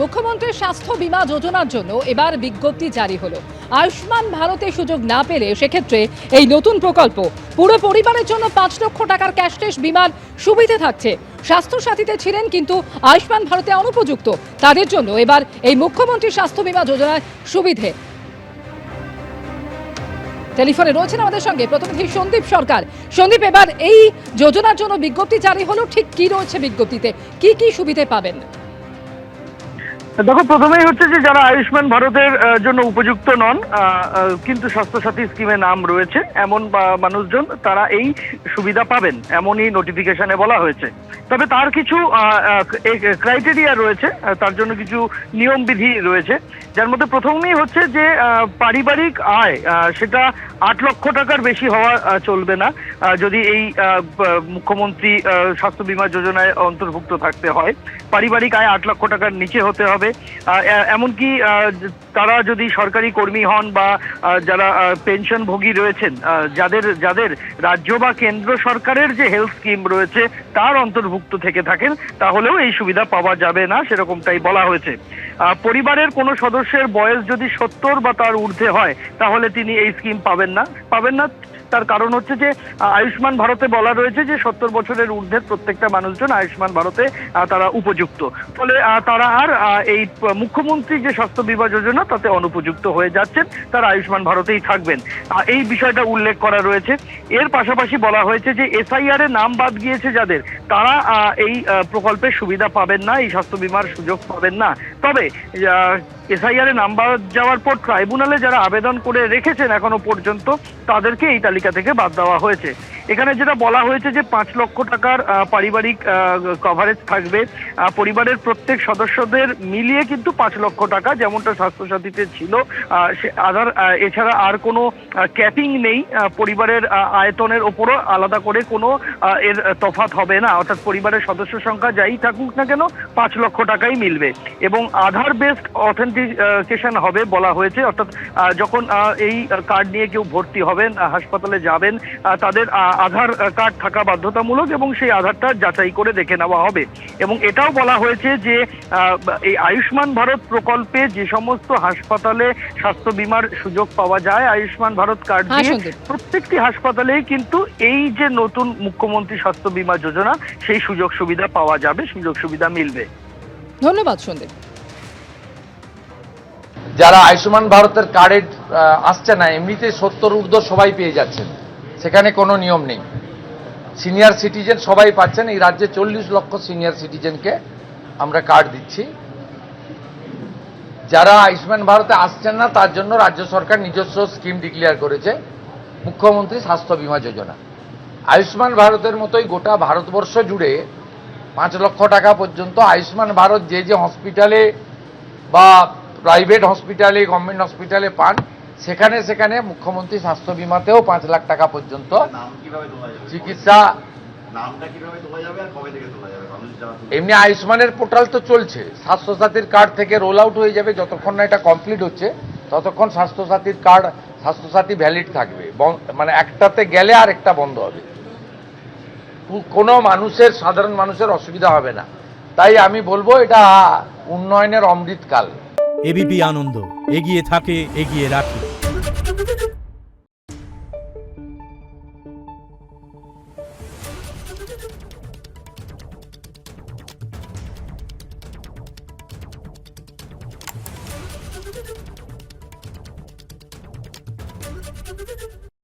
মুখ্যমন্ত্রীর স্বাস্থ্য বীমা যোজনার জন্য এবার বিজ্ঞপ্তি জারি হলো। আয়ুষ্মান ভারতে সুযোগ না পেলে সেক্ষেত্রে এই নতুন প্রকল্প পুরো পরিবারের জন্য 5 লক্ষ টাকার ক্যাশলেস বীমার সুবিধা থাকছে। স্বাস্থ্য সাথীতে ছিলেন কিন্তু আয়ুষ্মান ভারতে অনুপযুক্ত, তাদের জন্য এবার এই মুখ্যমন্ত্রীর স্বাস্থ্য বীমা যোজনার সুবিধে। টেলিফোনে রয়েছেন আমাদের সঙ্গে প্রতিনিধি সন্দীপ সরকার। সন্দীপ, এবার এই যোজনার জন্য বিজ্ঞপ্তি জারি হলো, ঠিক কি রয়েছে বিজ্ঞপ্তিতে, কি কি সুবিধা পাবেন? দেখো, প্রথমেই হচ্ছে যে যারা আয়ুষ্মান ভারতের জন্য উপযুক্ত নন কিন্তু স্বাস্থ্যসাথী স্কিমে নাম রয়েছে এমন মানুষজন তারা এই সুবিধা পাবেন, এমনই নোটিফিকেশনে বলা হয়েছে। তবে তার কিছু ক্রাইটেরিয়া রয়েছে, তার জন্য কিছু নিয়মবিধি রয়েছে, যার মধ্যে প্রথমেই হচ্ছে যে পারিবারিক আয় সেটা 8 লক্ষ টাকার বেশি হওয়া চলবে না যদি এই মুখ্যমন্ত্রী স্বাস্থ্য বীমা যোজনায় অন্তর্ভুক্ত থাকতে হয়। পারিবারিক আয় 8 লক্ষ টাকার নিচে হতে হবে। এমনকি তারা যদি সরকারি কর্মী হন বা যারা পেনশনভোগী রয়েছেন, যাদের রাজ্য বা কেন্দ্র সরকারের যে হেলথ স্কিম রয়েছে তার অন্তর্ভুক্ত থেকে থাকেন, তাহলেও এই সুবিধা পাওয়া যাবে না, সেরকমটাই বলা হয়েছে। পরিবারের কোনো সদস্যের বয়স যদি 70 বা তার ঊর্ধ্বে হয় তাহলে তিনি এই স্কিম পাবেন না। তার কারণ হচ্ছে যে আয়ুষ্মান ভারতে বলা রয়েছে যে 70 বছরের ঊর্ধ্বের প্রত্যেকটা মানুষজন আয়ুষ্মান ভারতে তারা উপযুক্ত, ফলে তারা আর এই মুখ্যমন্ত্রী যে স্বাস্থ্য বীমা যোজনা তাতে অনুপযুক্ত হয়ে যাচ্ছেন, তারা আয়ুষ্মান ভারতেই থাকবেন, এই বিষয়টা উল্লেখ করা রয়েছে। এর পাশাপাশি বলা হয়েছে যে SIR এ নাম বাদ গিয়েছে যাদের, তারা এই প্রকল্পের সুবিধা পাবেন না, এই স্বাস্থ্য বীমার সুযোগ পাবেন না। তবে SIR এ নাম বাদ যাওয়ার পর ট্রাইব্যুনালে যারা আবেদন করে রেখেছেন এখনো পর্যন্ত, তাদেরকে এই তালিকা থেকে বাদ দেওয়া হয়েছে। এখানে যেটা বলা হয়েছে যে 5 লক্ষ টাকার পারিবারিক কভারেজ থাকবে, পরিবারের প্রত্যেক সদস্যদের মিলিয়ে কিন্তু 5 লক্ষ টাকা, যেমনটা স্বাস্থ্যসাথীতে ছিল। আধার এছাড়া আর কোনো ক্যাপিং নেই, পরিবারের আয়তনের ওপরও আলাদা করে কোনো এর তফাৎ হবে না, অর্থাৎ পরিবারের সদস্য সংখ্যা যাই থাকুক না কেন 5 লক্ষ টাকাই মিলবে। এবং আধার বেসড অথেন্টিকেশন হবে বলা হয়েছে, অর্থাৎ যখন এই কার্ড নিয়ে কেউ ভর্তি হবেন, হাসপাতালে যাবেন, তাদের আধার কার্ড থাকা বাধ্যতামূলক এবং সেই আধারটা যাচাই করে দেখে নেওয়া হবে। এবং এটাও বলা হয়েছে যে এই আয়ুষ্মান ভারত প্রকল্পে যে সমস্ত হাসপাতালে স্বাস্থ্য বীমার সুযোগ পাওয়া যায় আয়ুষ্মান ভারত কার্ড দিয়ে, প্রত্যেকটি হাসপাতালেই কিন্তু এই যে নতুন মুখ্যমন্ত্রী স্বাস্থ্য বীমা যোজনা সেই সুযোগ সুবিধা পাওয়া যাবে, সুযোগ সুবিধা মিলবে। ধন্যবাদ সন্দীপ। যারা আয়ুষ্মান ভারতের কার্ডে আসছে না, এমনিতে 70 ঊর্ধ্ব সবাই পেয়ে যাচ্ছেন, সেখানে কোনো নিয়ম নেই। সিনিয়র সিটিজেন সবাই পাচ্ছেন, এই রাজ্যে 40 লক্ষ সিনিয়র সিটিজেনকে আমরা কার্ড দিচ্ছি। যারা আয়ুষ্মান ভারতে আসছেন না তার জন্য রাজ্য সরকার নিজস্ব স্কিম ডিক্লেয়ার করেছে, মুখ্যমন্ত্রী স্বাস্থ্য বীমা যোজনা। আয়ুষ্মান ভারতের মতোই গোটা ভারতবর্ষ জুড়ে 5 লক্ষ টাকা পর্যন্ত আয়ুষ্মান ভারত যে হসপিটালে বা প্রাইভেট হসপিটালে, গভর্নমেন্ট হসপিটালে পান, সেখানে মুখ্যমন্ত্রী স্বাস্থ্য বীমাতেও 5 লাখ টাকা পর্যন্ত চিকিৎসা। এমনি আয়ুষ্মানের পোর্টাল তো চলছে, স্বাস্থ্যসাথীর কার্ড থেকে রোল আউট হয়ে যাবে, যতক্ষণ না এটা কমপ্লিট হচ্ছে ততক্ষণ স্বাস্থ্যসাথীর কার্ড, স্বাস্থ্যসাথী ভ্যালিড থাকবে, মানে একটাতে গেলে আর একটা বন্ধ হবে, কোনো সাধারণ মানুষের অসুবিধা হবে না। তাই আমি বলবো এটা উন্নয়নের অমৃতকাল। এবিপি আনন্দ, এগিয়ে থাকে, এগিয়ে রাখে।